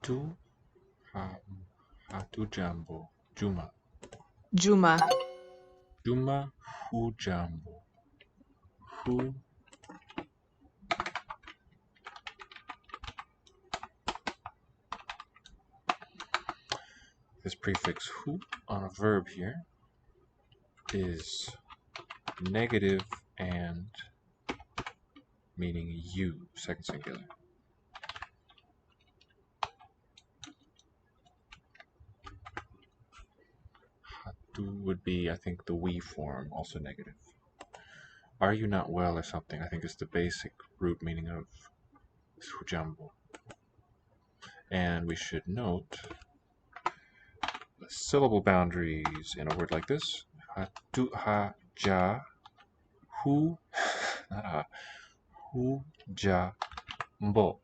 Hatu ha hatu jambo. Juma. Juma. Juma hujambo. Hu this prefix hu on a verb here is negative and meaning you, second singular. Hatu would be, I think, the we form, also negative. Are you not well or something, I think is the basic root meaning of hujambo. And we should note the syllable boundaries in a word like this. Hatu ha ja hu not ha hu ja mbo.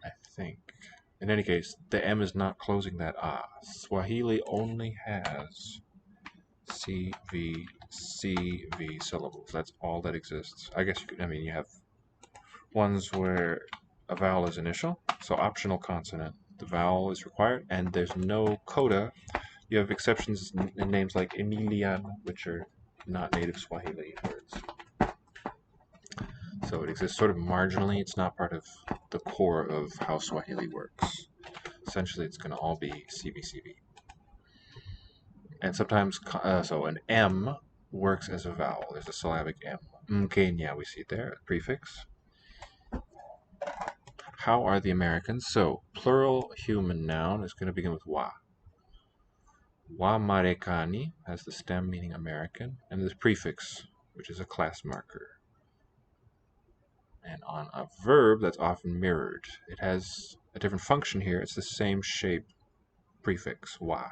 I think. In any case, the M is not closing that ah. Swahili only has CV syllables. That's all that exists. I guess you could, you have ones where a vowel is initial, so optional consonant. The vowel is required, and there's no coda. You have exceptions in names like Emilian, which are not native Swahili words. So it exists sort of marginally. It's not part of the core of how Swahili works. Essentially, it's going to all be CVCV. And sometimes, so an M works as a vowel. There's a syllabic M. Mkenya, we see it there, a prefix. How are the Americans? So, plural human noun is going to begin with wa. Wa Marekani has the stem meaning American, and this prefix, which is a class marker. And on a verb, that's often mirrored. It has a different function here. It's the same shape prefix, wa.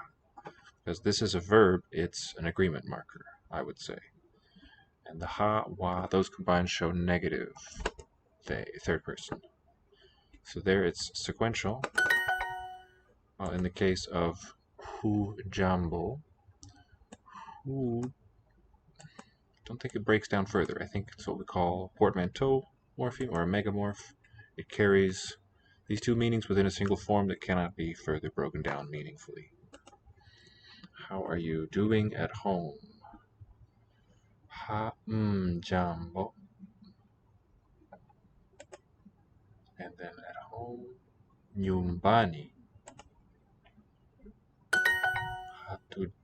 Because this is a verb, it's an agreement marker, I would say. And the ha, wa, those combined show negative, they, third person. So there it's sequential. In the case of hu jambo, hu, don't think it breaks down further. I think it's what we call portmanteau morpheme or a megamorph. It carries these two meanings within a single form that cannot be further broken down meaningfully. How are you doing at home? Ha jambo. And then at home, nyumbani.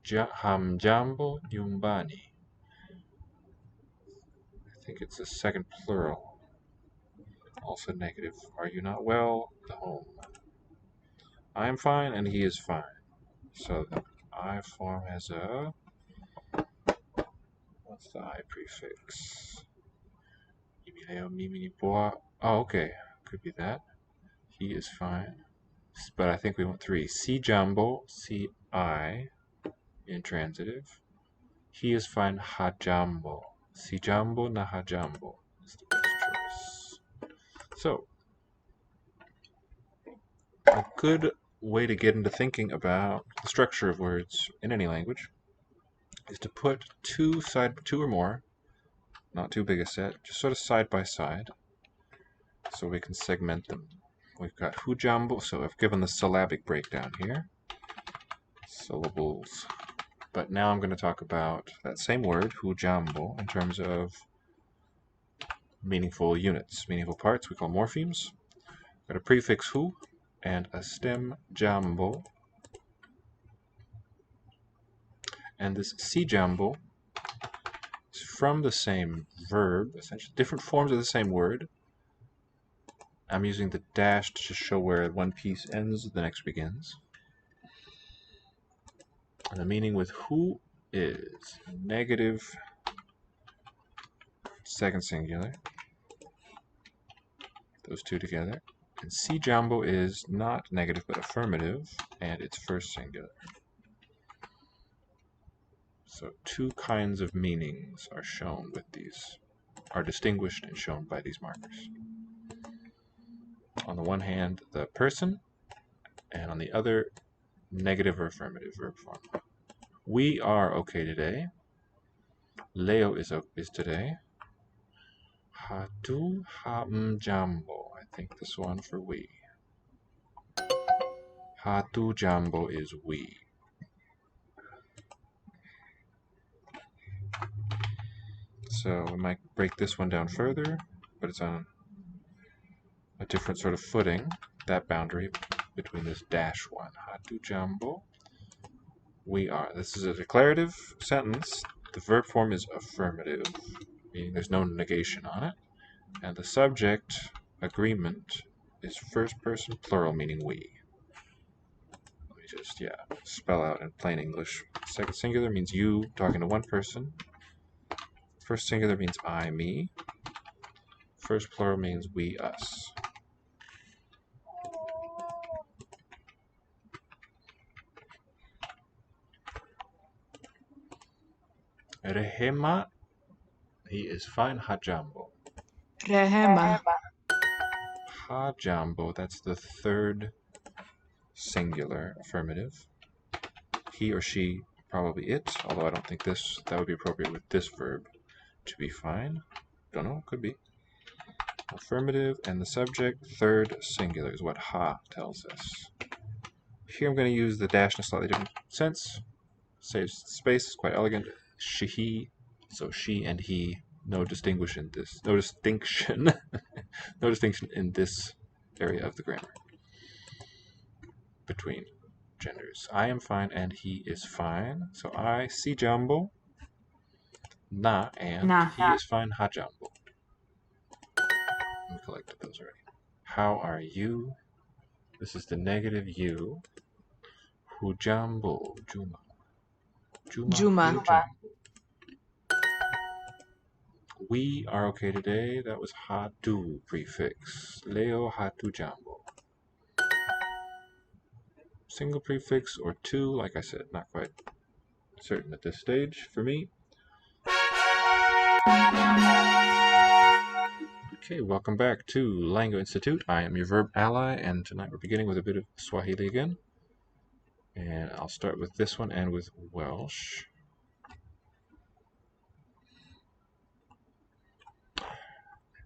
Hamjambo nyumbani. I think it's a second plural. Also negative. Are you not well? The home. I am fine and he is fine. So the I form has a... What's the I prefix? Oh, okay. Could be that. He is fine. But I think we want three. Si jambo, si I, intransitive. He is fine, hajambo. Si jambo na hajambo is the best choice. So, a good way to get into thinking about the structure of words in any language is to put two or more, not too big a set, just sort of side by side, so we can segment them. We've got hujambo, so I've given the syllabic breakdown here. Syllables. But now I'm going to talk about that same word, hujambo, in terms of meaningful units, meaningful parts we call morphemes. Got a prefix hu and a stem jambo. And this si jambo is from the same verb, essentially different forms of the same word. I'm using the dash to show where one piece ends, the next begins. And the meaning with hu is negative, second singular, those two together. And si jambo is not negative but affirmative, and it's first singular. So two kinds of meanings are shown with these, are distinguished and shown by these markers. On the one hand, the person, and on the other, negative or affirmative verb form. We are okay today. Leo is today. Hatu hamjambo. I think this one for we. Hatu jambo is we. So we might break this one down further, but it's on a different sort of footing, that boundary between this dash one. Hatu jambo. We are. This is a declarative sentence. The verb form is affirmative, meaning there's no negation on it. And the subject, agreement, is first person plural, meaning we. Let me just, spell out in plain English. Second singular means you talking to one person. First singular means I, me. First plural means we, us. Rehema, he is fine. Hajambo. Rehema. Hajambo, that's the third singular affirmative. He or she, probably it, although I don't think that would be appropriate with this verb to be fine. Don't know, could be. Affirmative, and the subject, third singular, is what ha tells us. Here I'm going to use the dash in a slightly different sense. Saves space, quite elegant. She, he, so she and he, no distinction no distinction in this area of the grammar between genders. I am fine and he is fine. So I si jambo, na, and Na. he is fine, ha jambo. We collected those already. How are you? This is the negative you. Hujambo, Juma. Juma. Hujambo. We are okay today. That was hatu prefix. Leo hatu jambo. Single prefix or two, like I said, not quite certain at this stage for me. Okay, welcome back to Lango Institute. I am your verb ally, and tonight we're beginning with a bit of Swahili again. And I'll start with this one and with Welsh.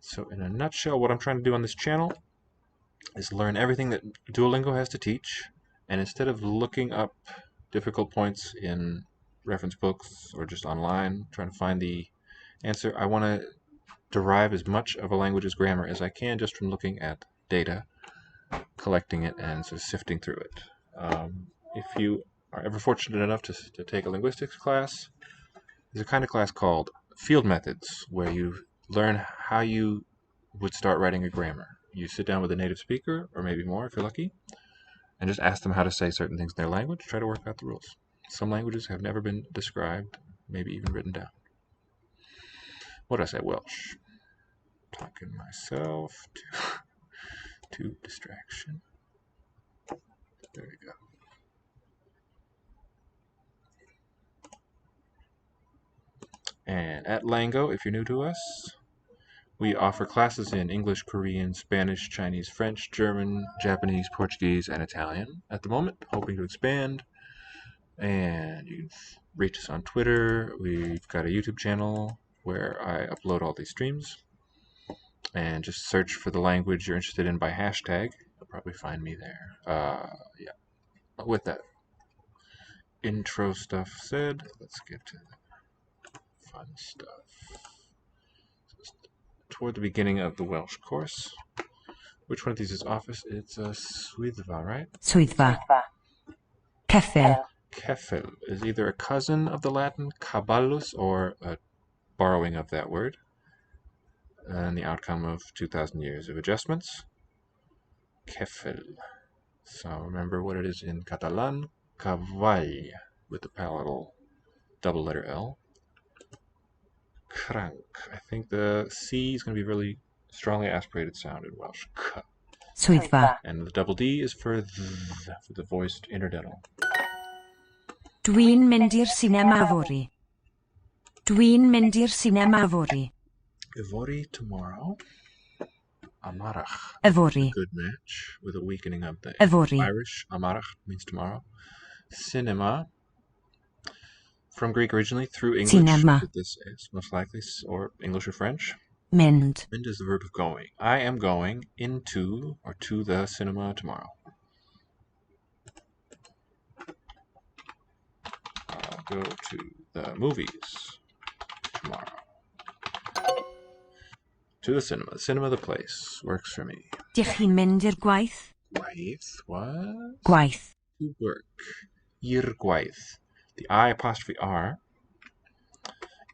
So in a nutshell, what I'm trying to do on this channel is learn everything that Duolingo has to teach, and instead of looking up difficult points in reference books or just online trying to find the answer, I want to derive as much of a language's grammar as I can just from looking at data, collecting it, and sort of sifting through it. If you are ever fortunate enough to take a linguistics class, there's a kind of class called Field Methods, where you learn how you would start writing a grammar. You sit down with a native speaker, or maybe more if you're lucky, and just ask them how to say certain things in their language, try to work out the rules. Some languages have never been described, maybe even written down. What did I say? Welsh. Talking myself to distraction. There we go. And at Lango, if you're new to us, we offer classes in English, Korean, Spanish, Chinese, French, German, Japanese, Portuguese, and Italian at the moment, hoping to expand. And you can reach us on Twitter. We've got a YouTube channel where I upload all these streams. And just search for the language you're interested in by hashtag. You'll probably find me there. With that intro stuff said, let's get to the fun stuff. Toward the beginning of the Welsh course. Which one of these is office? It's a swyddfa, right? Swyddfa. Ceffyl. Ceffyl is either a cousin of the Latin caballus or a borrowing of that word, and the outcome of 2,000 years of adjustments. Ceffyl. So remember what it is in Catalan. Cavall, with the palatal double letter L. Crank. I think the C is going to be really strongly aspirated sound in Welsh. K. Swyddfa. And the double D is for the voiced interdental. Dwi'n mynd i'r cinema fory. Dwi'n mynd i'r cinema fory. Ivori tomorrow. Amarach. Yfory. Good match with a weakening of the Yfory. Irish. Amarach means tomorrow. Cinema. From Greek originally through English. Cinema. This is most likely, or English or French. Mynd. Mynd is the verb of going. I am going into or to the cinema tomorrow. go to the movies tomorrow. To the cinema. The cinema, the place. Works for me. Dych chi'n mynd i'r gwaith? Gwaith. What? Gwaith. To work. Ir gwaith. The I apostrophe R.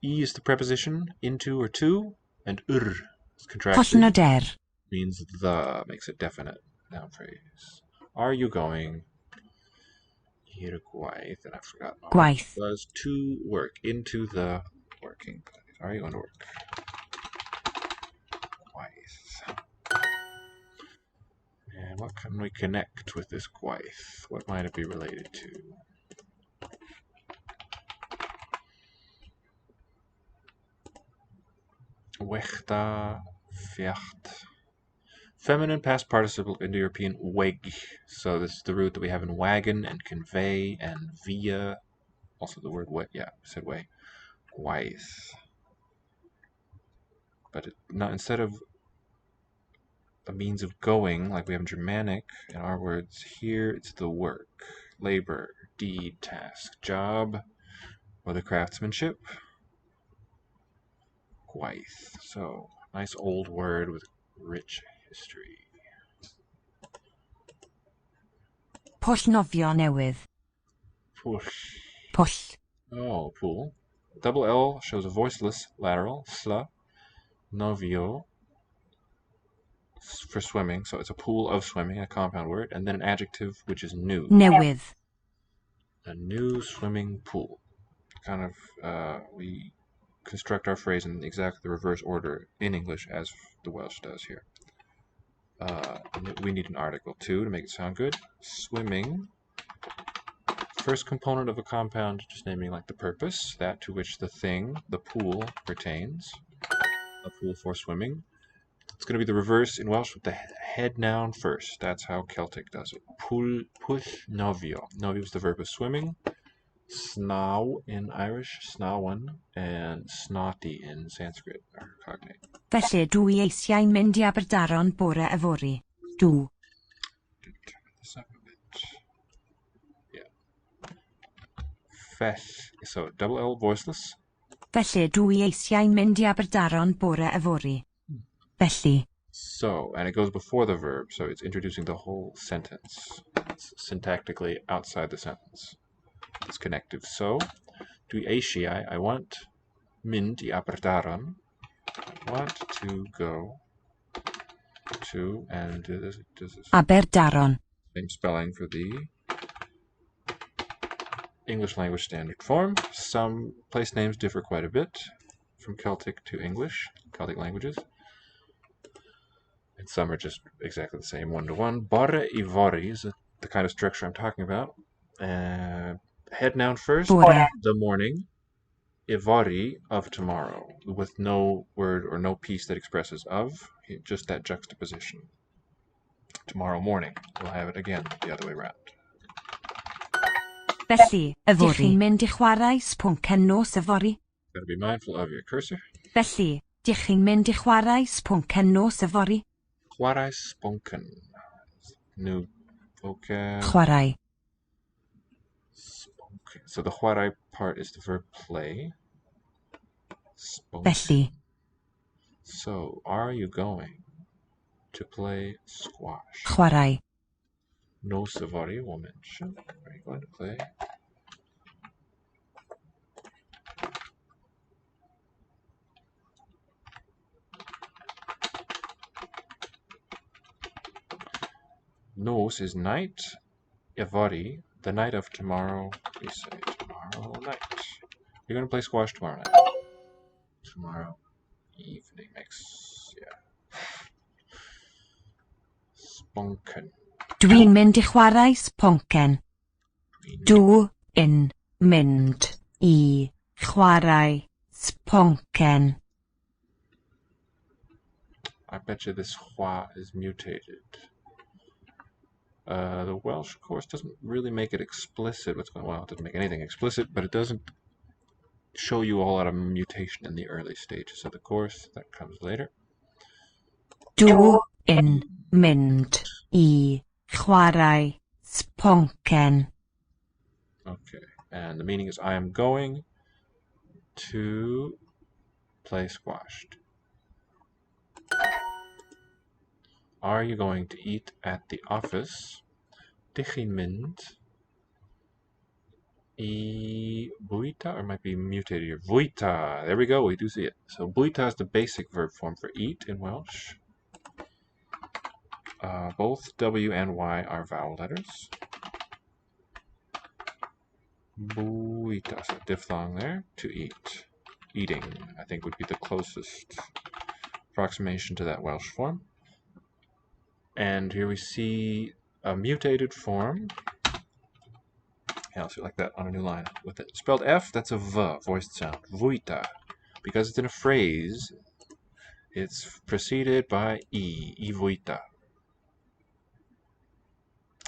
E is the preposition into or to, and is contracted. Pollnoder. Means the, makes it definite. Noun phrase. Are you going? Ir gwaith, and I've forgotten. Gwaith. Was to work, into the working place. Are you going to work? Gwaith. And what can we connect with this gwaith? What might it be related to? Wechta, fjacht. Feminine past participle Indo-European weg. So this is the root that we have in wagon and convey and via. Also the word way. Yeah, I said way. Gwaith. But instead of a means of going, like we have in Germanic, in our words, here it's the work, labor, deed, task, job, or the craftsmanship. Gwaith. So, nice old word with rich history. Pollnofio newydd. Push. Poll. Oh, pool. Double L shows a voiceless lateral, sla. Novio for swimming, so it's a pool of swimming, a compound word, and then an adjective which is new. Newydd. A new swimming pool. Kind of, we construct our phrase in exactly the reverse order in English as the Welsh does here. We need an article too to make it sound good. Swimming. First component of a compound, just naming like the purpose, that to which the thing, the pool, pertains. A pool for swimming. It's going to be the reverse in Welsh with the head noun first. That's how Celtic does it. Pool, push, novio. Novio is the verb of swimming. Snaw in Irish, snawan, and snotty in Sanskrit, or cognate. Felly dwi eisiau'n mynd I Aberdaron bore yfory. Dw. This up a bit. Yeah. Fell. So double L voiceless. Felly dwi eisiau'n mynd I Aberdaron bore yfory. Felly. So, and it goes before the verb, so it's introducing the whole sentence. It's syntactically outside the sentence. It's connective. So, dwi eisiau, I want, mynd I Aberdaron. I want to go to, and does this Aberdaron. same spelling for the English language standard form. Some place names differ quite a bit from Celtic to English, Celtic languages. And some are just exactly the same, one-to-one. Bore Ivori is the kind of structure I'm talking about. Head noun first, Bore. the morning. Ivori, of tomorrow, with no word or no piece that expresses of, just that juxtaposition. Tomorrow morning, we'll have it again the other way around. Felly, yfory. Dych chi'n mynd I chwarae sbwnc nos yfory? Gotta be mindful of your cursor. Felly, dych chi'n mynd I chwarae sbwnc nos yfory? Chwarae sponken. New vocab. Chwarae. Sponken. So the chwarae part is the verb play. Sponken. Felly. So, are you going to play squash? Chwarae. Nos yfory will mention. Are you going to play? Nos is night. Yfory, the night of tomorrow. We say tomorrow night. You're going to play squash tomorrow night. Tomorrow evening makes, yeah. Sponken. Dwi'n mynd I chwarae sbonken. Dwi'n mynd I chwarae sbonken. I bet you this hwa is mutated. The Welsh, of course, doesn't really make it explicit what's going on. Well, it doesn't make anything explicit, but it doesn't show you a whole lot of mutation in the early stages of the course. That comes later. Dwi'n mynd I chwarae sbonken. Okay. And the meaning is I am going to play squash. Are you going to eat at the office? Tichin mynd I buita, or it might be mutated here. Buita. There we go. We do see it. So buita is the basic verb form for eat in Welsh. Both W and Y are vowel letters. Buita, so diphthong there. To eat. Eating, I think, would be the closest approximation to that Welsh form. And here we see a mutated form. Yeah, I'll see it like that on a new line with it. Spelled F, that's a V, voiced sound. Vuita. Because it's in a phrase, it's preceded by E, I vuita.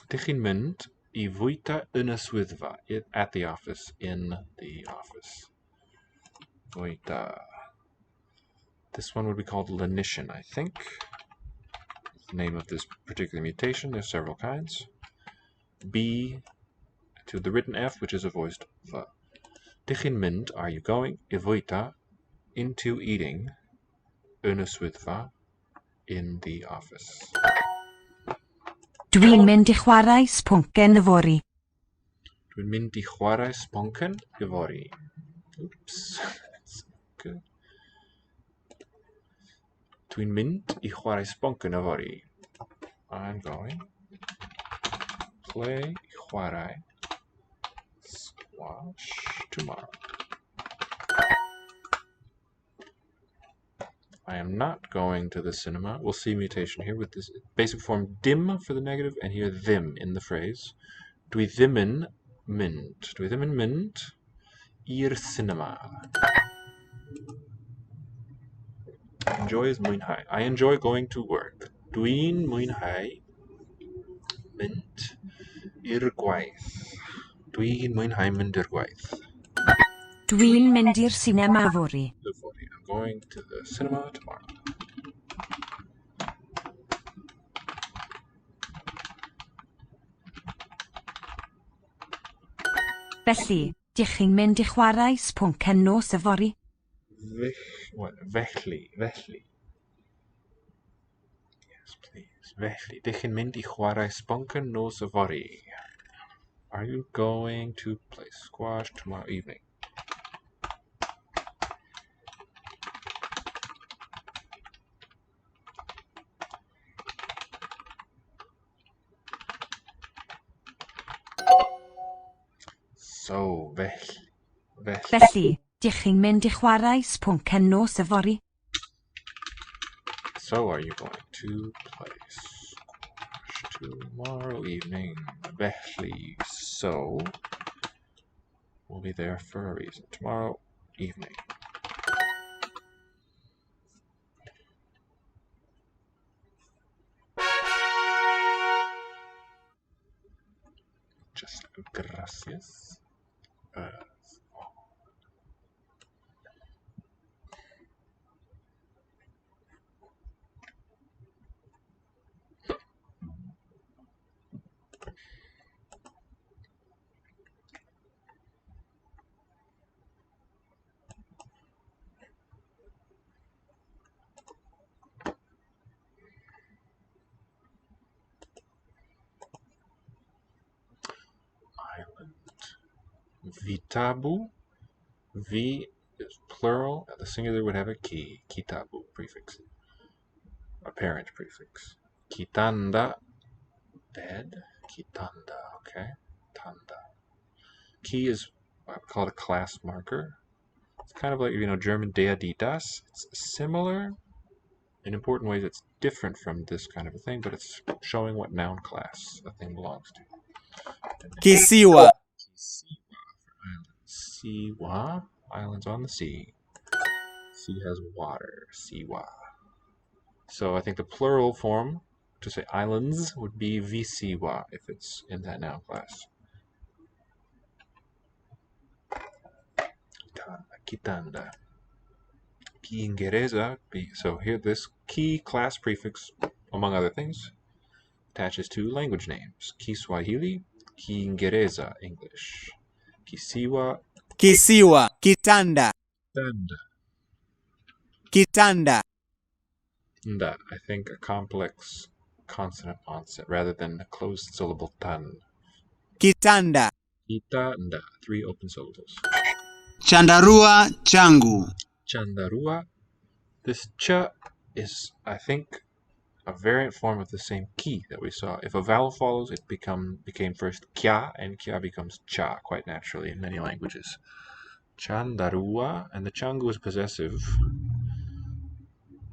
Tichin mynd I vuita yn y swyddfa, at the office, in the office. Vuita. This one would be called lenition, I think. The name of this particular mutation, there's several kinds. B to the written F, which is a voiced V. Tichin mynd, are you going? I vuita, into eating, yn y swyddfa, in the office. Dwi'n mynd I chwarae sbwnken yfory. Dwi'n mynd I chwarae sbonken yfory. Oops, that's good. Dwi'n mynd I chwarae sbonken yfory. I'm going to play chwarae squash tomorrow. I am not going to the cinema. We'll see mutation here with this basic form dim for the negative and here them in the phrase. Dwi ddim yn mynd. Dwi ddim yn mynd i'r cinema. Enjoy is mwynhau. I enjoy going to work. Dwi'n mwynhau mynd i'r gwaith. Dwi'n mwynhau mynd i'r gwaith. Dwi'n mynd i'r sinema yfory. I'm going to the cinema tomorrow. Felly, dych chi'n mynd I chwarae sbwnken nos yfory? Felly. Yes, please. Felly, dych chi'n mynd I chwarae sbonken nos yfory? Are you going to play squash tomorrow evening? So, Felly, dych chi'n mynd I chwarae sbwnken nos yfory? So, are you going to play squash tomorrow evening? Felly, so, we'll be there for a reason. Tomorrow evening. Just gracias. Island. Vitabu. V is plural. The singular would have a ki. Kitabu prefix. A parent prefix. Kitanda. Bed. Kitanda. Okay. Tanda. Ki is what I would call it a class marker. It's kind of like, German der, die, das. It's similar. In important ways, it's different from this kind of a thing, but it's showing what noun class a thing belongs to. Kisiwa. Siwa, islands on the sea. Sea has water. Siwa. So I think the plural form to say islands would be visiwa if it's in that noun class. Kitanda. Kiingereza. So here this ki class prefix, among other things, attaches to language names. Kiswahili, Kiingereza, English. Kisiwa. Kisiwa. Kitanda. Tanda. Kitanda. Nda. I think a complex consonant onset rather than a closed syllable tan. Kitanda. Kita nda. 3 open syllables. Chandarua changu. Chandarua. This cha is, I think, a variant form of the same ki that we saw. If a vowel follows, it became first kya, and kya becomes cha quite naturally in many languages. Chandarua, and the changu is possessive.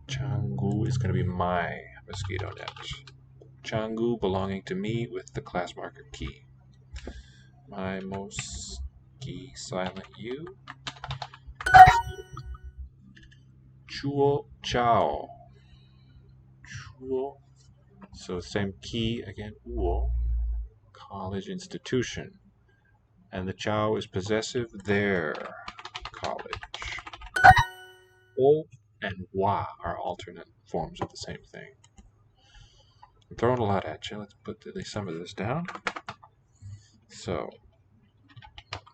Changu is going to be my mosquito net. Changu belonging to me with the class marker ki. My moski silent u. Chuo chao. Chuo. So same key again, uo. College institution. And the chao is possessive, their college. O and wa are alternate forms of the same thing. I'm throwing a lot at you. Let's put at least some of this down. So,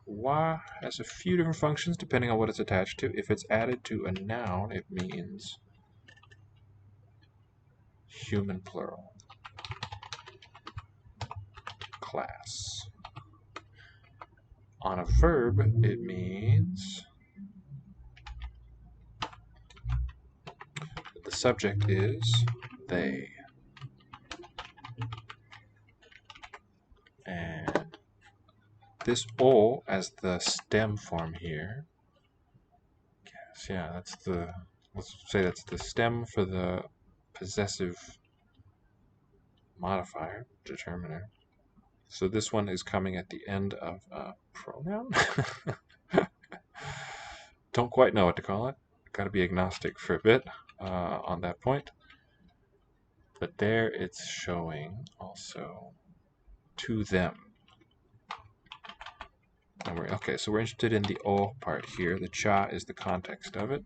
wa has a few different functions depending on what it's attached to. If it's added to a noun, it means human plural. Class. On a verb, it means that the subject is they. And this o as the stem form here, yeah, let's say that's the stem for the possessive modifier, determiner. So this one is coming at the end of a pronoun? Don't quite know what to call it. Got to be agnostic for a bit on that point. But there it's showing also to them. And okay, so we're interested in the o part here. The cha is the context of it.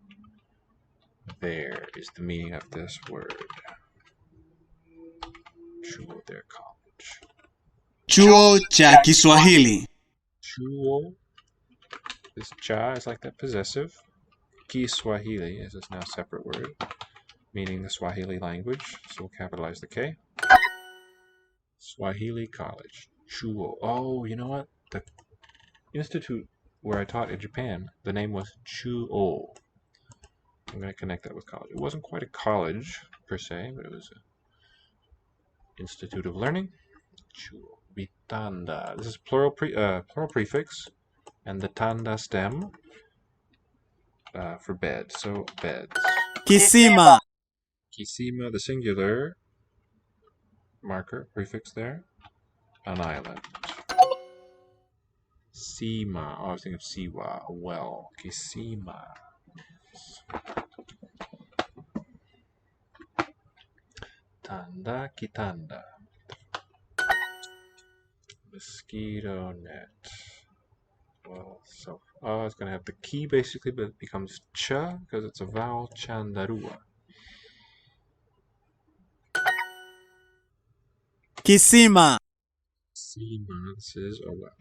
There is the meaning of this word. Chuo, their college. Chuo cha Kiswahili. Chuo. This cha is like that possessive. Kiswahili is this now separate word, meaning the Swahili language. So we'll capitalize the K. Swahili College. Chuo. Oh, you know what? The institute where I taught in Japan, the name was Chuo. I'm going to connect that with college. It wasn't quite a college per se, but it was an institute of learning. Chuo. Bitanda. This is plural prefix, and the tanda stem for bed. So beds. Kisima. Kisima, the singular marker prefix there. An island. Sima. Oh, I was thinking of Siwa, a well. Kisima. Tanda kitanda. Mosquito net. Well, so it's going to have the key basically, but it becomes cha because it's a vowel. Chandarua. Kisima. Sima. This is a well.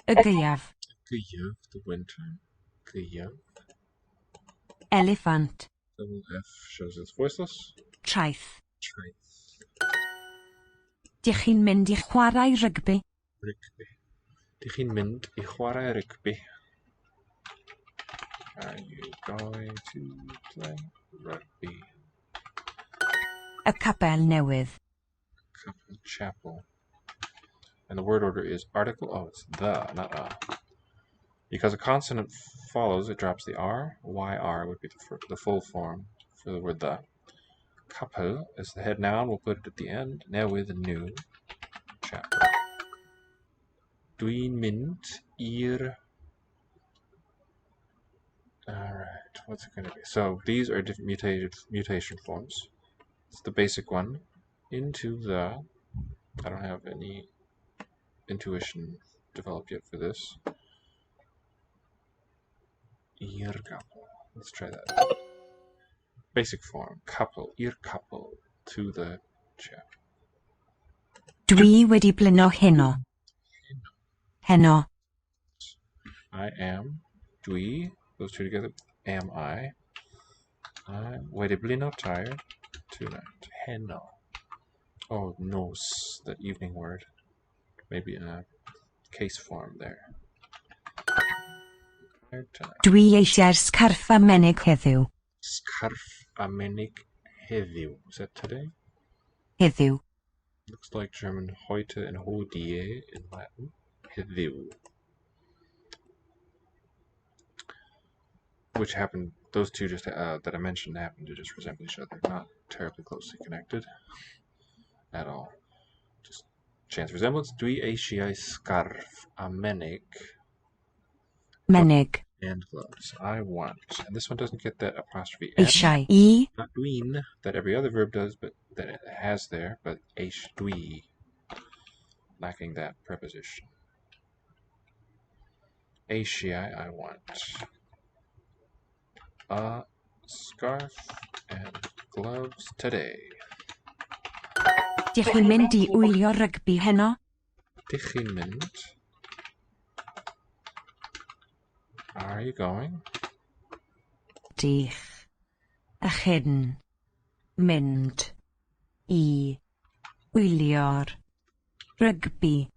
Y Gaeaf. Gaeaf, the winter. Gaeaf. Elephant. Double F shows it's voiceless. Traeth. Traeth. Dych chi'n mynd i chwarae rygbi? Rygbi. Dych chi'n mynd I chwarae rygbi? Are you going to play rugby? Y capel newydd. Couple chapel. And the word order is article. Oh, it's the, not a. Because a consonant follows, it drops the R. YR would be the full form for the word the. Kapel is the head noun. We'll put it at the end. Newydd, new. Chapel. Dwi'n mynd i'r Alright, what's it going to be? So these are different mutation forms. It's the basic one into the... I don't have any intuition developed yet for this. Let's try that. Basic form, couple, couple to the chap. Dwi wedi blino heno. Heno. I am, dwi, those two together, am I. I wedi blino tired tonight. Heno. Oh, nos, that evening word. Maybe in a case form there. Tired tonight. Dwi eisiau'r scarf a menig heddiw. Scarf a menig heddiw. Is that today? Heddiw. Looks like German heute and hodie in Latin. Heddiw. Which happened, those two just that I mentioned happened to just resemble each other. Not terribly closely connected at all. Just chance resemblance. Dwi eisiau scarf a menig. Menig. And gloves. I want. And this one doesn't get that apostrophe N. Eisiau. I. Not dwin, that every other verb does, but that it has there. But eis dwi. Lacking that preposition. Eisiau, I want. A scarf and gloves today. Dych chi'n mynd I wylio rygbi heno? Dych chi'n mynd? Are you going? Dych. A chyn. Mynd. I. Wylio'r. Rygbi.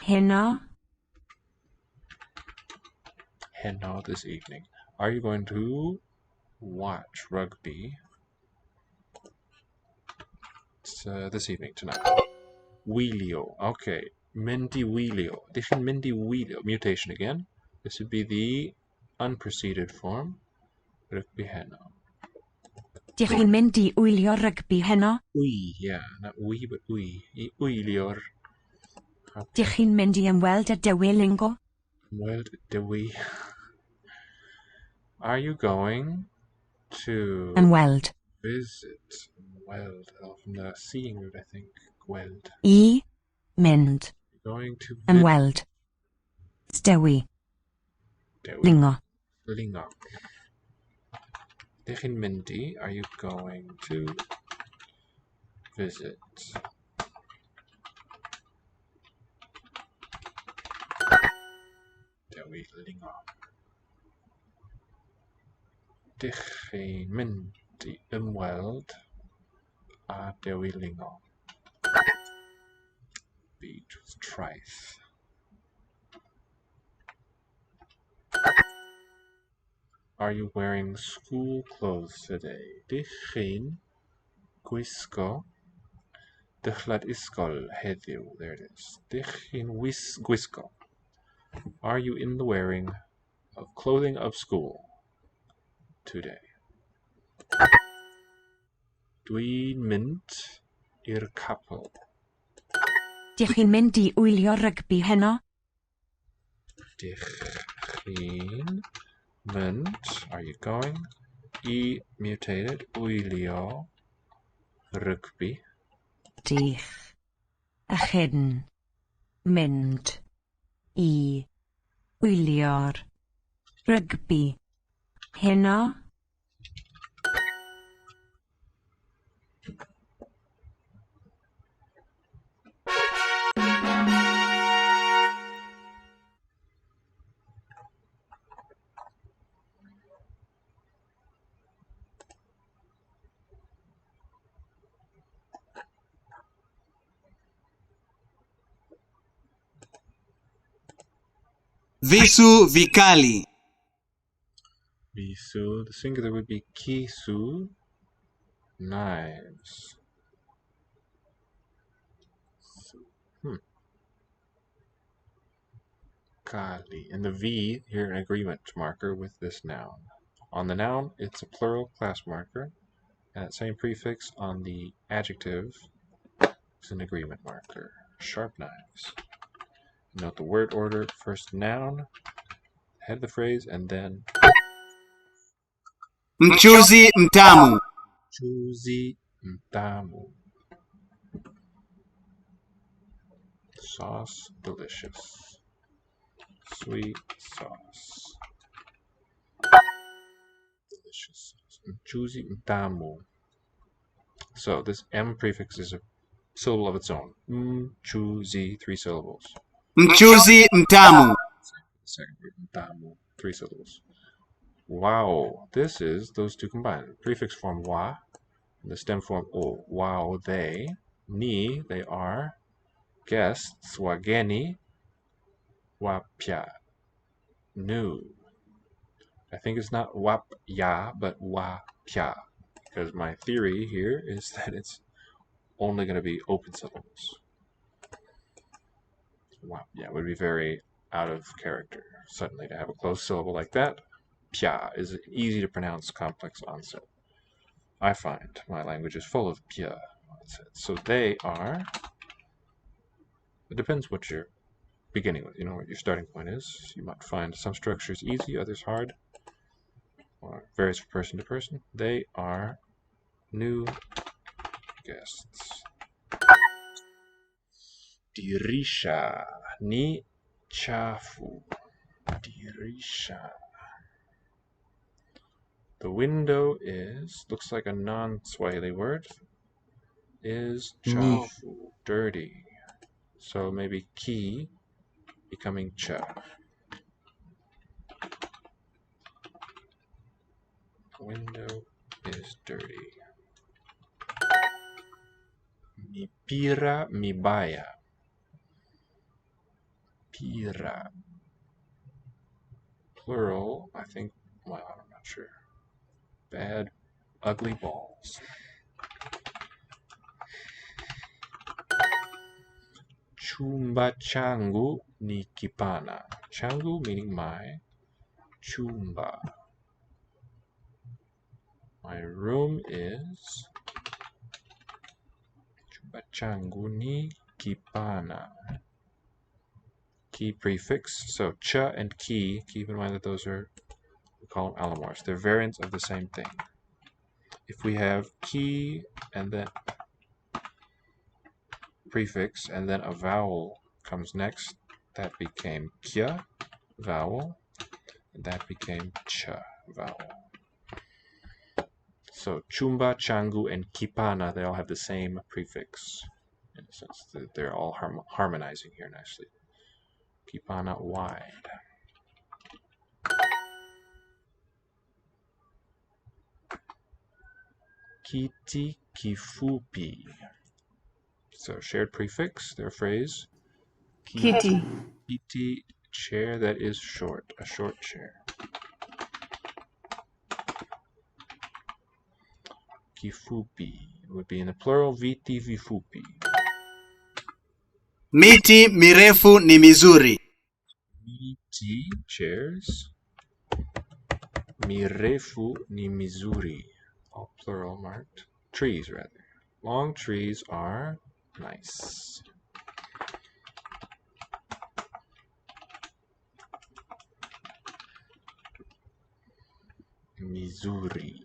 Heno? Heno this evening. Are you going to watch rugby? It's this evening, tonight. Wheelio. Okay. Mendi wheelio. Dych chi'n mynd I wheelio. Mutation again. This would be the unpreceded form. Rugby heno. Dych chi'n mynd I wylio rygbi heno? Ui, yeah. Not we, but ui. I wheelior. Dych chi'n mynd I ymweld a Dewi Lingo? Well, do we... Are you going to Ymweld. visit? Weld, from the seeing root, I think. Weld. I. Mynd. Going to visit. Ymweld. Dewi. Lingo. Lingo. Dych chi'n mynd I, are you going to visit? Dewi Lingo. Dych chi'n mynd I ymweld a Dewi Lingo. Beach was traeth. Are you wearing school clothes today? Dych chi'n gwisgo dychlad ysgol heddiw. There it is. Dych chi'n gwisgo. Are you in the wearing of clothing of school today? Dwi'n mynd i'r capel. Dych chi'n mynd I wylio rygbi heno? Dych chi'n mynd, are you going? I mutated, wylio rygbi. Dych. A chyn. Mynd. I. Wylio'r. Rygbi. Heno? Visu vikali. Visu, the singular would be kisu, knives. Kali. And the V here, an agreement marker with this noun. On the noun, it's a plural class marker. And that same prefix on the adjective is an agreement marker. Sharp knives. Note the word order, first noun, head of the phrase, and then Mchuzi mtamu. Mchuzi mtamu. Sauce delicious. Sweet sauce. Delicious sauce. Mchuzi mtamu. So this M prefix is a syllable of its own. Mchuzi, 3 syllables. Mchuzi mtamu. Second word, mtamu, 3 syllables. Wow, this is those two combined. Prefix form wa, the stem form o. Wow, they. Ni, they are. Guests, wageni. Wapya, new. I think it's not wapya, but wapya. Because my theory here is that it's only going to be open syllables. Wapya would be very out of character, suddenly, to have a closed syllable like that. Pya is an easy to pronounce complex onset. I find my language is full of pya onsets. So they are, it depends what you're beginning with, you know, what your starting point is. You might find some structures easy, others hard, or varies from person to person. They are new guests. Dirisha ni chafu. Dirisha. The window is, looks like a non-Swahili word, is chafu, dirty. So maybe ki becoming cha. The window is dirty. Mipira mibaya. Pira. Plural, I think, well, I'm not sure. Bad, ugly balls. Chumba changu ni kipana. Changu meaning my. Chumba. My room is. Chumba changu ni kipana. Key prefix. So cha and ki, keep in mind that those are, we call them allomorphs. They're variants of the same thing. If we have ki and then prefix and then a vowel comes next, that became kya, vowel, and that became cha, vowel. So chumba, changu, and kipana, they all have the same prefix. In a sense, they're all harmonizing here nicely. Kipana, wide. Kiti kifupi. So shared prefix, their phrase. Kitty. Kiti, chair that is short, a short chair. Kifupi would be in the plural, viti vifupi. Miti mirefu ni mizuri. Miti, chairs. Mirefu ni mizuri. All plural marked. Trees, rather. Long trees are nice. Mizuri.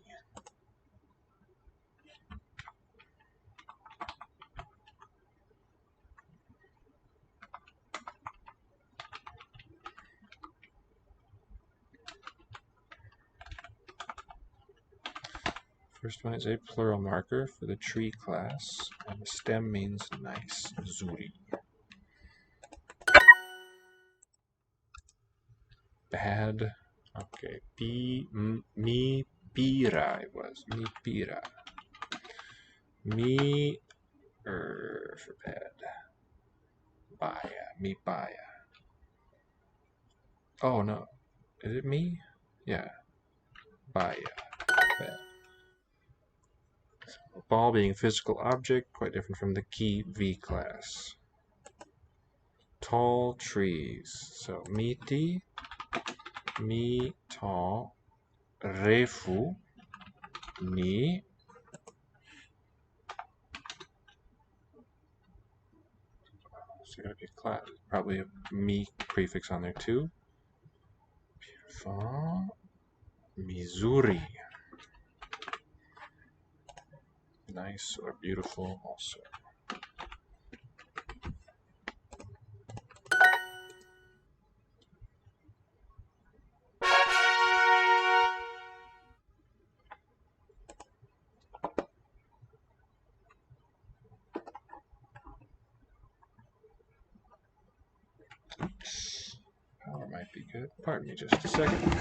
First one is a plural marker for the tree class, and the stem means nice, zuri. Bad, okay, mi pira it was, mi pira. Mi, for bad. Baya, mi baya. Oh no, is it me? Yeah, baya, bad. A ball being a physical object, quite different from the key V class. Tall trees. So miti, mi tall, refu, ni. So gotta be a class. Probably a mi prefix on there too. Beautiful. Missouri. Nice or beautiful also. Power might be good. Pardon me just a second.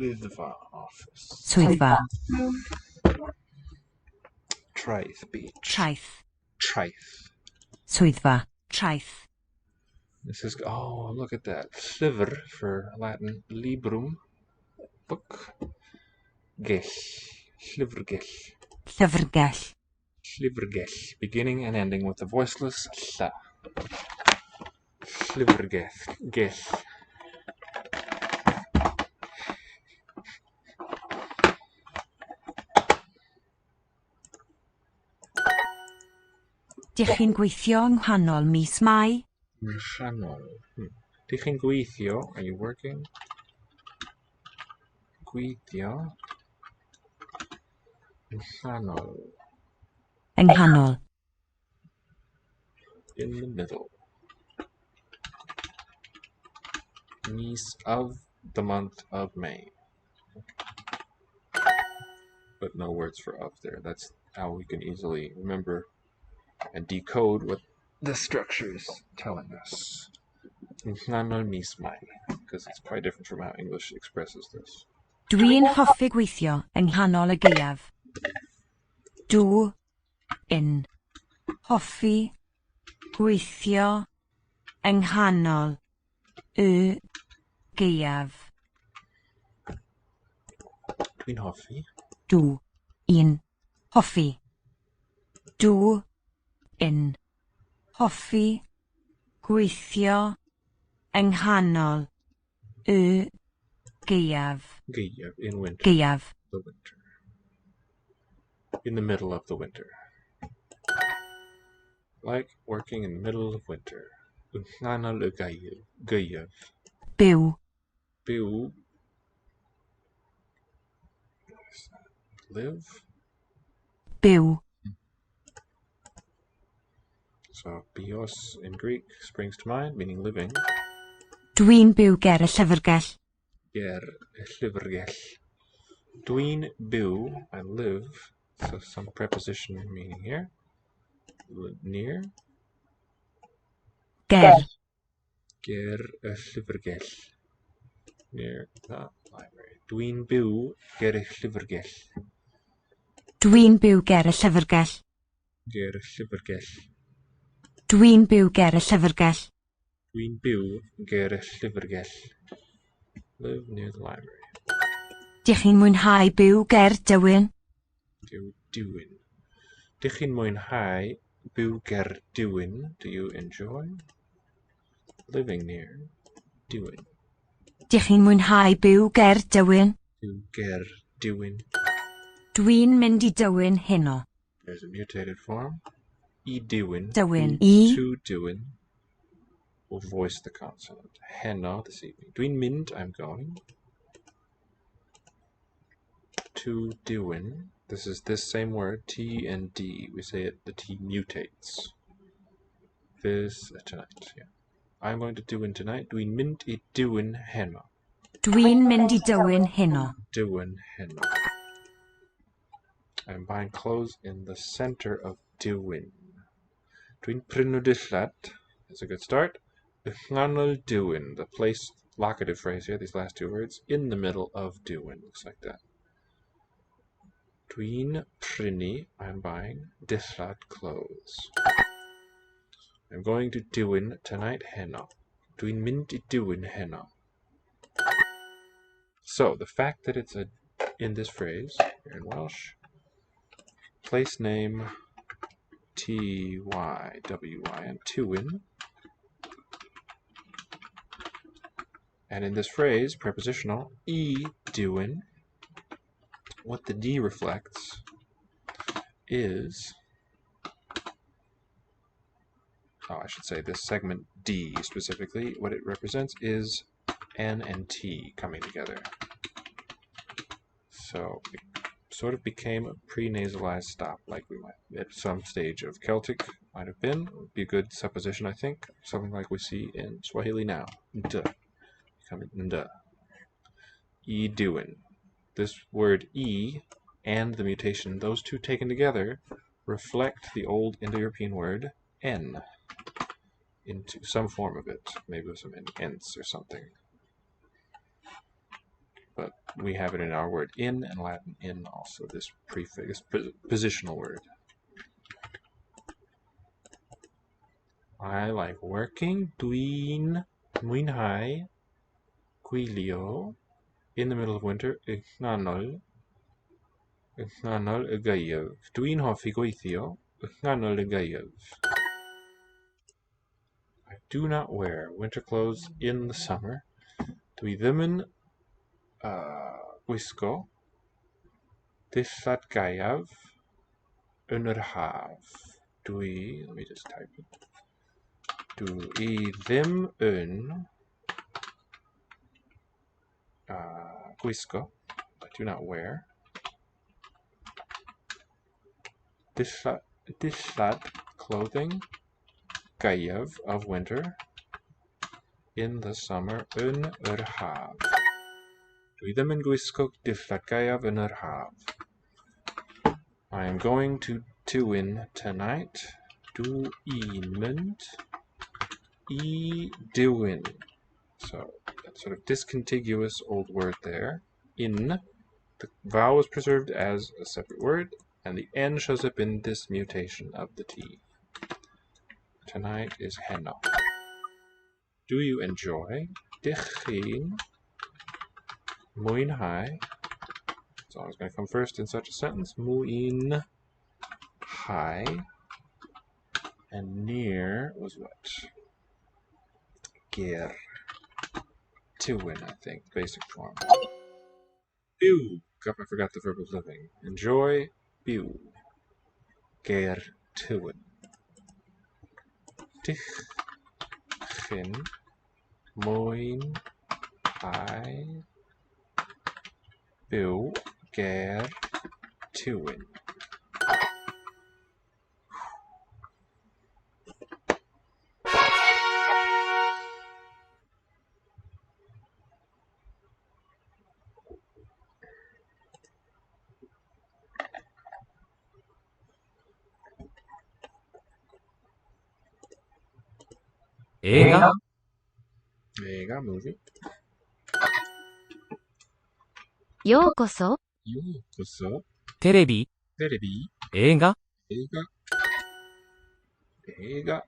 Swyddfa office. Swyddfa. Traeth beach. Traeth. Traeth. Swyddfa. Traeth. This is, oh, look at that. Llyfr for Latin. Librum. Book. Gell. Llyfrgell. Llyfrgell. Llyfrgell. Beginning and ending with the voiceless lla. Llyfrgell. Gell. Dych chi'n gweithio yng nghanol mis Mai? Rhannol. Dych chi'n gweithio? Are you working? Gweithio. Rhannol. Yng nghanol. In the middle. Mis of the month of May. But no words for of there. That's how we can easily remember and decode what the structure is telling us. Rhannol mis Mai. Because it's quite different from how English expresses this. Dwi'n hoffi gweithio yng nghanol y gaeaf. In. Hoffi. Gweithio. Yng nghanol. Y. Gaeaf. Dwi'n hoffi. In. Hoffi. In. Hoffi. Gweithio. Yng nghanol. Y. Gaeaf. Gaeaf. In winter. Gaeaf. The winter. In the middle of the winter. Like working in the middle of winter. Nghanol y gaeaf. Byw. Byw. Live. Byw. So bios in Greek springs to mind, meaning living. Dwi'n byw ger y llyfrgell. Ger y llyfrgell. Dwi'n byw, I live. So some preposition meaning here. Near. Ger. Ger y llyfrgell. Near the library. Dwi'n byw ger y llyfrgell. Dwi'n byw ger y llyfrgell. Ger y llyfrgell. Dwi'n byw ger y llyfrgell. Dwi'n byw ger y llyfrgell. Live near the library. Dych chi'n mwynhau byw ger Dywyn? Dywyn. Dych chi'n mwynhau byw ger Dywyn? Do you enjoy living near Dywyn? Dych chi'n mwynhau byw ger Dywyn? Byw ger Dywyn. Dwi'n mynd I Dywyn heno. There's a mutated form. I Dywyn. Dywyn. To Dywyn. We'll voice the consonant. Heno this evening. Dwi'n mynd, I'm going. To Dywyn. This is this same word, T and D. We say it, the T mutates. This tonight, yeah. I'm going to do in tonight. Dwi'n mynd I diwyn heno. Dwi'n mynd I dywyn heno. Diwyn heno. I'm buying clothes in the center of diwyn. Dwi'n prynu dillad. That's a good start. Nghanol diwyn, the place, locative phrase here, these last two words, in the middle of diwyn. Looks like that. Dwi'n prynu, I'm buying, dillad clothes. I'm going to diwyn tonight heno. Dwi'n mynd I diwyn heno. So, the fact that it's in this phrase, here in Welsh, place name T-Y-W-Y-N, diwyn. And in this phrase, prepositional, I diwyn, what the D reflects is, I should say this segment D specifically, what it represents is N and T coming together. So it sort of became a pre-nasalized stop, like we might at some stage of Celtic might have been. It would be a good supposition, I think. Something like we see in Swahili now. Nda. Becoming nda. I diwyn. This word E and the mutation, those two taken together, reflect the old Indo-European word N into some form of it, maybe with some ents or something. But we have it in our word in and Latin in also, this prefix, positional word. I like working, dwi'n mwynhau, gwylio, in the middle of winter, nghanol y gaeaf. Dwi'n hoffi gweithio, nghanol y gaeaf. I do not wear winter clothes in the summer. Dwi ddim yn gwisgo dillad gaeaf yn yr haf. Let me just type it. Dwi ddim yn gwisgo, I do not wear, dillad clothing, gaeaf of winter, in the summer, yn yr haf. Dwi ddim yn gwisgo dillad gaeaf yn yr haf. I am going to diwyn tonight. Dwi'n mynd I diwyn. So that sort of discontiguous old word there. In, the vowel is preserved as a separate word, and the N shows up in this mutation of the T. Tonight is heno. Do you enjoy? Dych chi'n mwynhau. It's always going to come first in such a sentence. Mwynhau. And near was what? Ger. Tiwin, I think, basic form. Biw. I forgot the verb of living. Enjoy. Biw. Ger tiwin. Dich. Chin. Moin. I. Biw. Ger tiwin. Ega. Ega movie. ようこそ Yokoso. テレビ Terebi. 映画 Ega. Ega.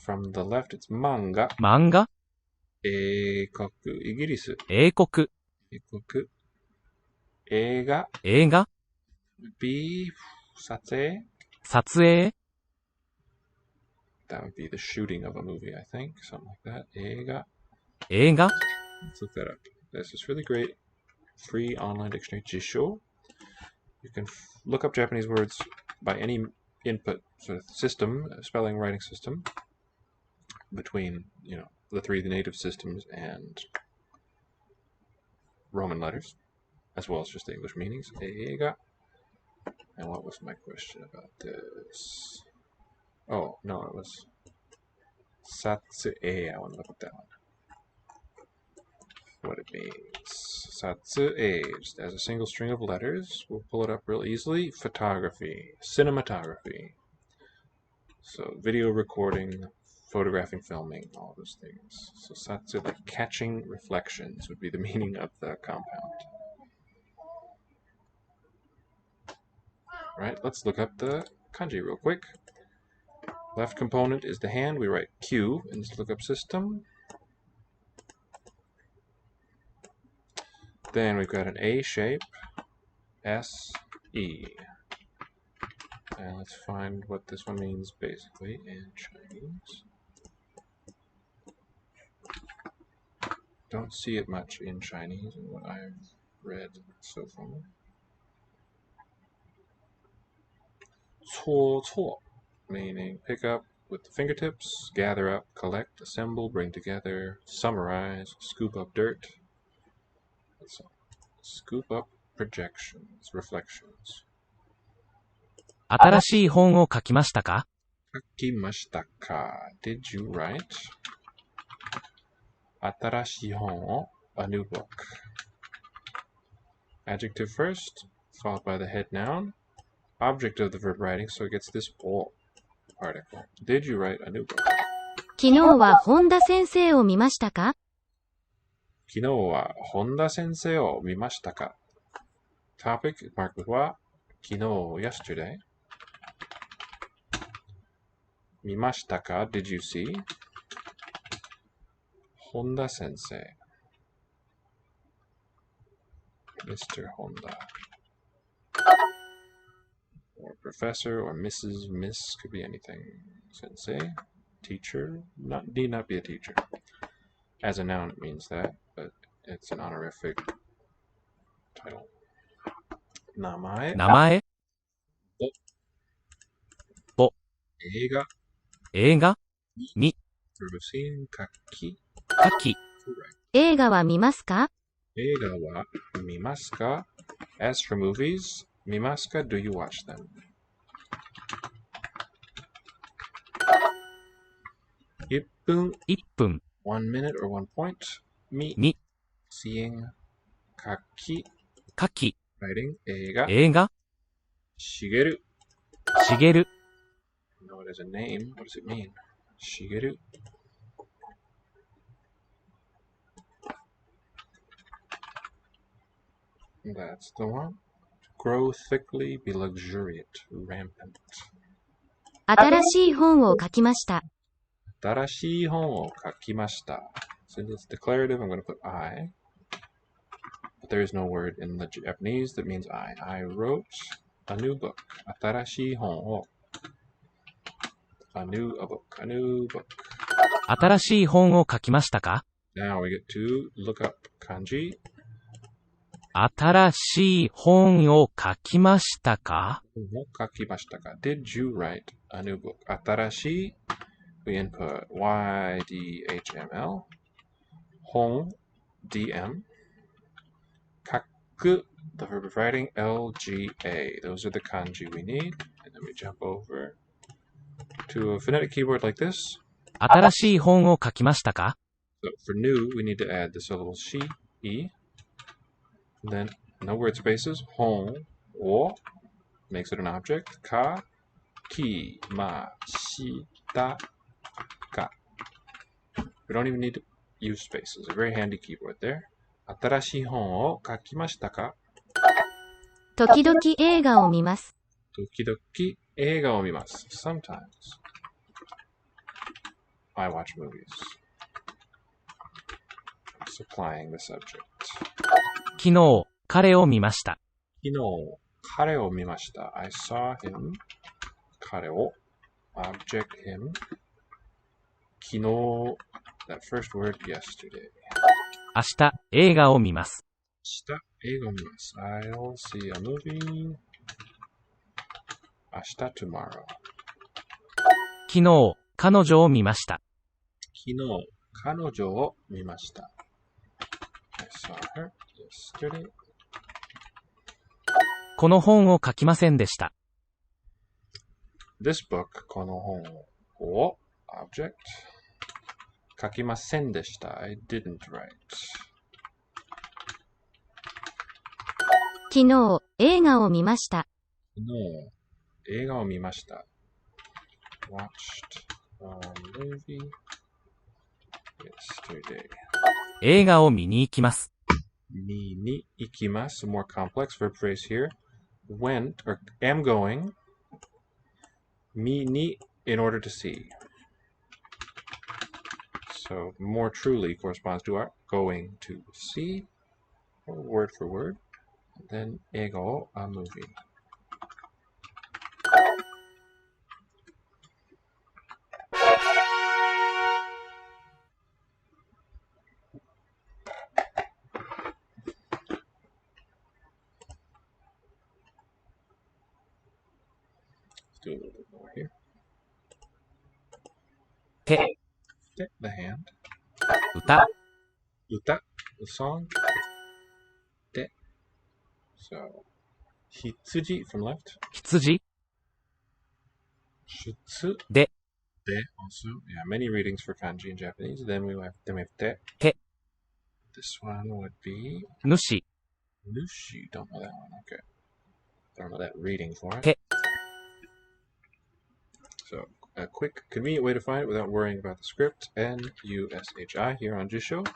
From the left it's manga. 漫画 Eikoku. Igirisu. 英国 Eikoku. Ega 映画 would be satse. 撮影 That would be the shooting of a movie, I think. Something like that. Ega. 映画 Let's look that up. This is really great. Free online dictionary Jisho. You can look up Japanese words by any input sort of system, spelling, writing system, between, the three native systems and Roman letters. as well as just the English meanings. 映画. And what was my question about this? Oh, no, it was 撮影. I want to look at that one. What it means. 撮影, just as a single string of letters. We'll pull it up real easily. Photography, cinematography. So video recording, photographing, filming, all those things. So 撮影, like catching reflections, would be the meaning of the compound. Right, let's look up the kanji real quick. Left component is the hand. We write Q in this lookup system. Then we've got an A shape, S, E. And let's find what this one means basically in Chinese. Don't see it much in Chinese in what I've read so far. 搓搓, meaning pick up with the fingertips, gather up, collect, assemble, bring together, summarize, scoop up dirt. So, scoop up projections, reflections. 新しい本を書きましたか? 書きましたか? Did you write? 新しい本を a new book. Adjective first, followed by the head noun. Object of the verb writing, so it gets this o particle. Did you write a new book? 昨日は本田先生を見ましたか? 昨日は本田先生を見ましたか? Topic marked with は昨日 yesterday. 見ましたか? Did you see? 本田先生 Mr. Honda. Or professor or Mrs. Miss, could be anything. Sensei, teacher, need not be a teacher. As a noun it means that, but it's an honorific title. 名前名前ぼ映画映画に verb of seeing 書き書き映画は見ますか? 映画は見ますか? As for movies, 見ますか? Do you watch them? 1分1分 1 minute or 1 point 見に seeing 書き書き writing 映画映画しげるしげる know it as a name. What does it mean? Shigeru. That's the one. Grow thickly, be luxuriant, rampant. 新しい本を書きました。新しい本を書きました. Since it's declarative, I'm going to put I. But there is no word in the Japanese that means I. I wrote a new book. 新しい本を a book. A new book. 新しい本を書きましたか? Now we get to look up kanji. 新しい本を書きましたか? 書きましたか? Did you write a new book? 新しい we input YDHML. 本 DM. 書く the verb of writing LGA. Those are the kanji we need. And then we jump over to a phonetic keyboard like this. 新しい本を書きましたか? So for new, we need to add the syllable shi, e. And then no word spaces. Hon, o makes it an object. Ka, ki, ma, shita, ka. We don't even need to use spaces. A very handy keyboard there. 新しい本を書きましたか? 時々映画を見ます。時々映画を見ます. Sometimes I watch movies. Supplying the subject. 昨日、彼を見ました。昨日、彼を見ました. I saw him. 彼を object him. 昨日 that first word yesterday. 明日、映画を見ます。明日、映画を見ます. I'll see a movie. 明日 tomorrow. 昨日、彼女を見ました。昨日、彼女を見ました. I saw her yesterday. この本を書きませんでした。This book, この本を object 書きませんでした。I didn't write. 昨日、映画を見ました。昨日、映画を見ました。watched a movie yesterday. 映画を見に行きます。見に行きます。A more complex verb phrase here. Went or am going. 見に in order to see. So more truly corresponds to our going to see, word for word. And then 映画を a movie. Let's do a little bit more here. 手、 The hand. 歌、歌 the song. で So 羊 from left. 羊、出で also. Yeah, many readings for kanji in Japanese. Then we have te. Te. This one would be 主、 nushi. Don't know that one. Okay. Don't know that reading for it. Te. So a quick, convenient way to find it without worrying about the script. N-U-S-H-I here on Jisho.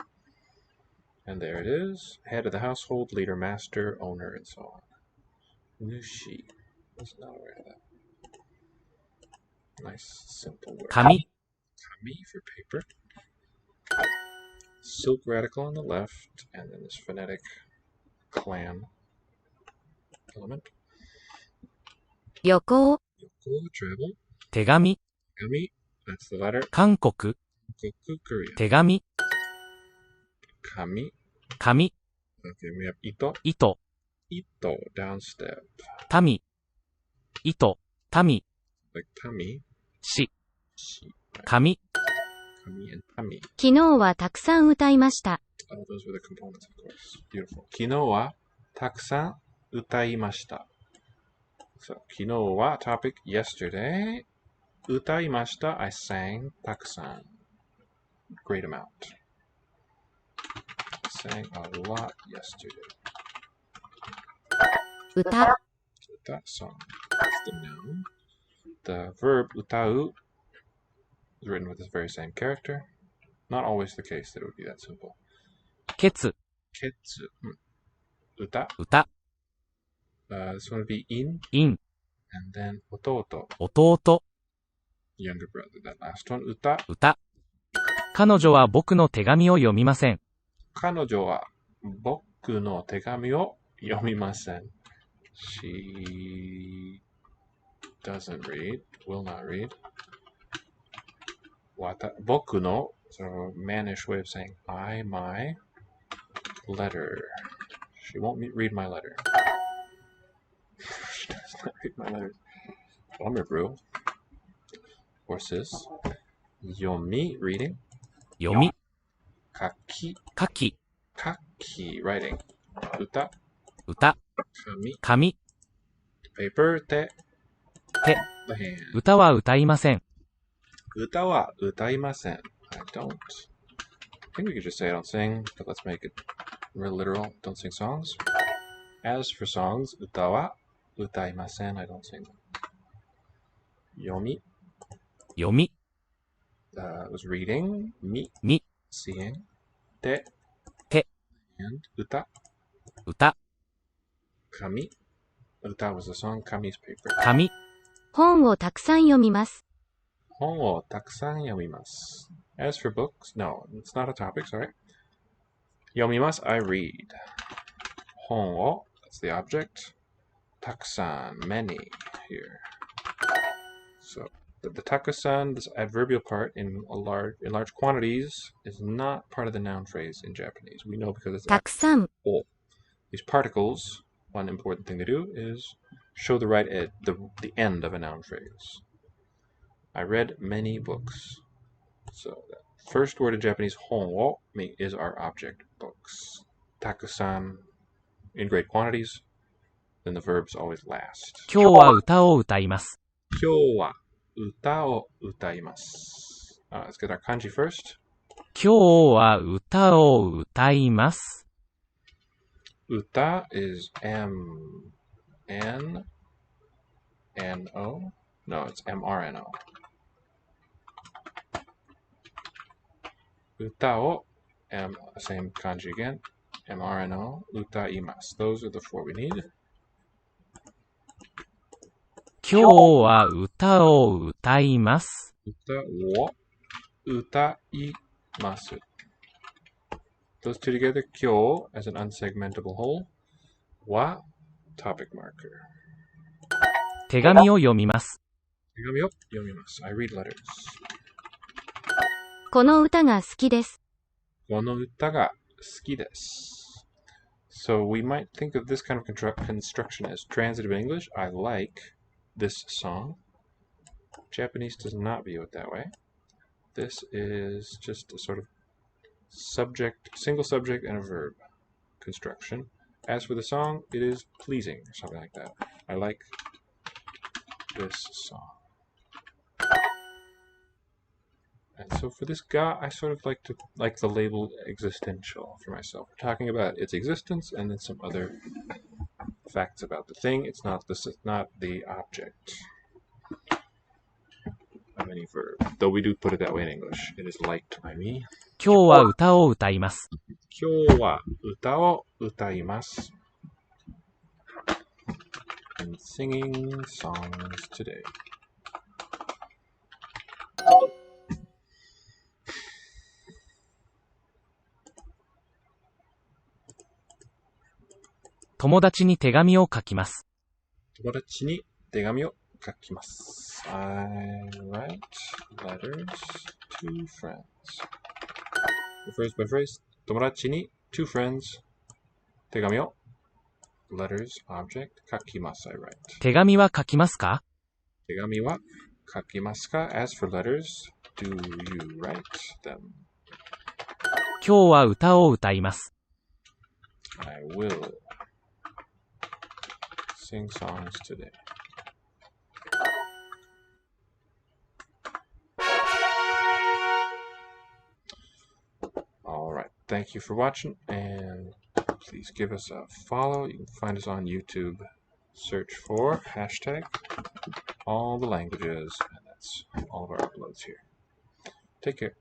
And there it is. Head of the household, leader, master, owner, and so on. Nushi. Was not aware of that. Nice, simple word. 紙、 Kami for paper. Silk radical on the left, and then this phonetic clan element. 旅行、 Yoko, travel. 手紙、 Kami, that's the letter. 韓国、 Goku, Korea. 手紙、 Kami. 紙、 Okay, we have ito. 糸、 Ito, down step. 民、糸、民、 Like tami. し、 Shi. 紙、 Kami and tami. 昨日はたくさん歌いました。 Oh, those were the components, of course. Beautiful. 昨日はたくさん歌いました. So, 昨日は topic yesterday. 歌いました I sang たくさん. Great amount. Sang a lot yesterday. 歌、 Uta, song. That's the noun. The verb 歌う is written with this very same character. Not always the case that it would be that simple. ケツ、 Ketsu. Uta. 歌、 This one would be in 陰、 and then ototo, 弟、 younger brother. That last one, uta. 歌。彼女は僕の手紙を読みません。彼女は僕の手紙を読みません. She doesn't read, will not read. 僕の so mannish way of saying my letter. She won't read my letter. She does not read my letters. Brew. Horses. Yomi, reading. 読み、 Kaki, 書き、 kaki, writing. Uta, 歌、 kami, 紙、 paper, te, 手、 the hand. 歌は歌いません。歌は歌いません. I don't. I think we could just say I don't sing, but let's make it real literal. Don't sing songs. As for songs, 歌は歌いません. I don't sing them. 読み, 読み、 was reading. み, み、 seeing. て, て、 and 歌. 歌、 Kami. 歌 was a song. Kami's paper. 紙、本をたくさん読みます。本をたくさん読みます. As for books, no, it's not a topic, sorry. 読みます, I read. 本を, that's the object. たくさん, many here. So the takusan, this adverbial part in large quantities, is not part of the noun phrase in Japanese. We know because it's たくさん、 all. These particles, one important thing to do is show the right the end of a noun phrase. I read many books. So the first word in Japanese, hon wo, is our object, books. Takusan, in great quantities. then the verb's always last. 今日は歌を歌います。今日は歌を歌います。Let's get our kanji first. 今日は歌を歌います。Uta is M-N-N-O? No, it's M-R-N-O. Uta o, same kanji again. M-R-N-O, utaimasu. Those are the four we need. 今日は歌を歌います。歌を歌います。Those two together, 今日 as an unsegmentable whole. は topic marker. 手紙を読みます。手紙を読みます。I read letters. この歌が好きです。この歌が好きです。So we might think of this kind of construction as transitive in English. I like this song. Japanese does not view it that way. This is just a sort of subject, single subject and a verb construction. As for the song, it is pleasing or something like that. I like this song. And so for this ga, I sort of like the label existential for myself. We're talking about its existence and then some other facts about the thing. It's not the object of any verb. Though we do put it that way in English. It is liked by me. 今日は歌を歌います。今日は歌を歌います。And singing songs today. 友達に手紙を書きます。友達に手紙を書きます。I write letters to friends. The phrase by phrase. 友達に to friends. 手紙を letters object 書きます。I write. 手紙は書きますか？手紙は書きますか？ As for letters, do you write them? 今日は歌を歌います。I will sing songs today. Alright, thank you for watching, and please give us a follow. You can find us on YouTube. Search for hashtag all the languages, and that's all of our uploads here. Take care.